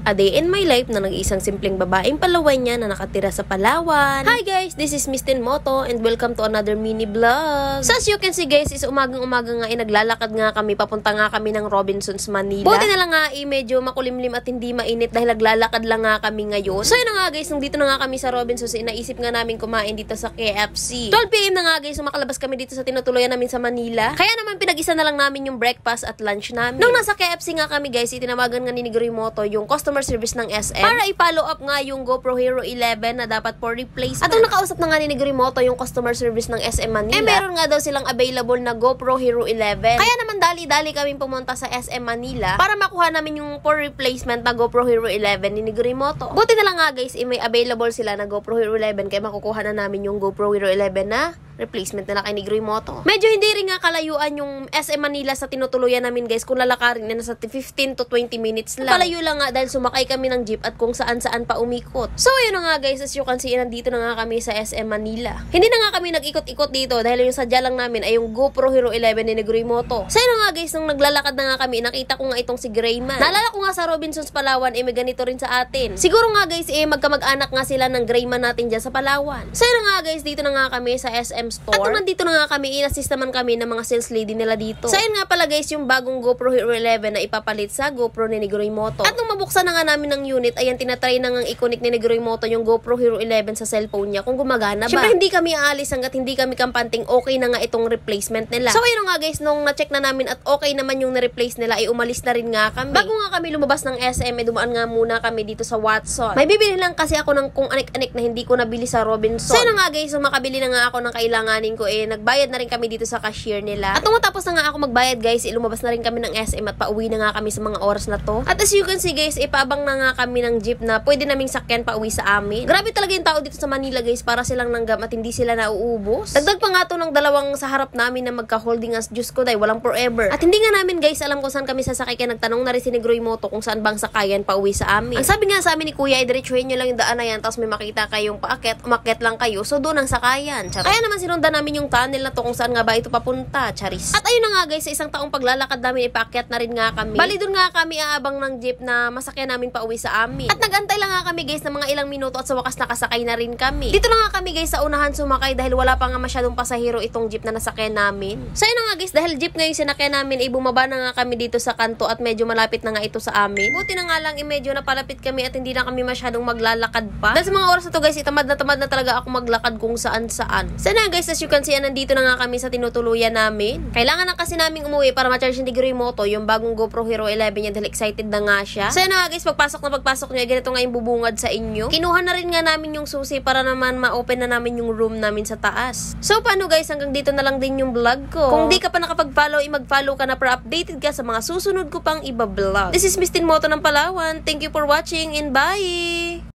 A day in my life na nag-iisang simpleng babaeng Palawan na nakatira sa Palawan. Hi guys, this is Miss Moto and welcome to another mini vlog. So as you can see guys, is umagang-umaga nga naglalakad nga kami, papunta nga kami ng Robinsons, Manila. Buti na lang nga medyo makulimlim at hindi mainit dahil naglalakad lang nga kami ngayon. So yun na nga guys, nung dito na nga kami sa Robinsons, naisip nga namin kumain dito sa KFC. 12 PM na nga guys, makalabas kami dito sa tinutuluyan namin sa Manila. Kaya naman pinag-isa na lang namin yung breakfast at lunch namin. Nung nasa KFC nga kami guys, itinawagan nga ni Moto yung customer service ng SM para i-follow up nga yung GoPro Hero 11 na dapat for replacement. At nung nakausap na nga ni Moto yung customer service ng SM Manila, meron nga daw silang available na GoPro Hero 11. Kaya naman dali-dali kaming pumunta sa SM Manila para makuha namin yung for replacement na GoPro Hero 11 ni Moto. Buti na lang nga guys, may available sila na GoPro Hero 11 kaya makukuha na namin yung GoPro Hero 11 na replacement na kay Moto. Medyo hindi rin nga kalayuan yung SM Manila sa tinutuluyan namin guys, kung lalakarin na nasa 15 to 20 minutes lang. Palayo lang nga dahil sumakay kami ng jeep at kung saan-saan pa umikot. So ayun na nga guys, as you can see, nandito na nga kami sa SM Manila. Hindi na nga kami nag-ikot-ikot dito dahil yung sadya lang namin ay yung GoPro Hero 11 ni Moto. So ayun na nga guys, nung naglalakad na nga kami, nakita ko nga itong si Grayman. Naalala ko nga sa Robinsons Palawan, may ganito rin sa atin. Siguro nga guys, magkamag-anak nga sila ng Grayman natin dyan sa Palawan. So ayun na nga guys, dito na nga kami sa SM store. At nandito na nga kami, in-assist naman kami ng mga sales lady nila dito. So ayun nga pala guys, yung bagong GoPro Hero 11 na ipapalit sa GoPro ni Moto. At nung mabuksan na nga namin ng unit, ayan, tinatry na nga i-connect ni Moto yung GoPro Hero 11 sa cellphone niya kung gumagana ba. Siyempre hindi kami aalis hanggat hindi kami kampanting okay na nga itong replacement nila. So ayun nga guys, nung na-check na namin at okay naman yung na-replace nila, ay umalis na rin nga kami. Bago nga kami lumabas ng SM, dumaan nga muna kami dito sa Watson. May bibili lang kasi ako ng kung anik-anik na hindi ko nabili sa Robinson. So ayun nga guys, so makabili na nga ako ng kailanganin ko, nagbayad na rin kami dito sa cashier nila. At nung matapos na nga ako magbayad guys, lumabas na rin kami ng SM at pauwi na nga kami sa mga oras na to. At as you can see guys, ipaabang na nga kami ng jeep na pwede naming sakyan pauwi sa amin. Grabe talaga yung tao dito sa Manila guys, para silang nanggam at hindi sila nauubos. Dagdag pa nga to ng dalawang sa harap namin na magka-holding as Diyos ko dahil walang forever. At hindi nga namin guys alam kung saan kami sasakay, kaya nagtanong na rin si Moto kung saan bang sakayan pauwi sa amin. Ang sabi nga sa amin ni Kuya, diretsuhin nyo lang yung daan na yan, tapos may makita kayong paakyat, umakyat lang kayo, so doon ang sakayan. Charis. Kaya naman sinundan namin yung tunnel na to kung saan nga ba ito papunta. Charis. At ayun na nga guys, sa isang taong paglalakad namin, ipaakyat na rin nga kami. Bali doon nga kami aabang ng jeep na masakyan namin pauwi sa amin. At nagantay lang nga kami guys ng mga ilang minuto at sa wakas nakasakay na rin kami. Dito na nga kami guys sa unahan sumakay dahil wala pa nga masyadong pasahero itong jeep na nasakyan namin. So ayun na nga guys, dahil jeep ngayon sinakyan namin, bumaba na nga kami dito sa kanto at medyo malapit na nga ito sa amin. Buti na nga lang medyo napalapit kami at hindi na kami masyadong maglalakad pa. Dahil sa mga oras na to guys, tamad na talaga ako maglakad kung saan-saan. So na guys, as you can see, nandito na nga kami sa tinutuluyan namin. Kailangan na kasi naming umuwi para ma-charge ni Moto yung bagong GoPro Hero 11 niya dahil excited na nga siya. So na guys, pagpasok niya, ganito nga yung bubungad sa inyo. Kinuha na rin nga namin yung susi para naman ma-open na namin yung room namin sa taas. So paano guys, hanggang dito na lang din yung vlog ko. Kung di ka pa nakapag-follow, mag-follow ka na para updated ka sa mga susunod ko pang iba-vlog. This is Miss Moto ng Palawan. Thank you for watching and bye!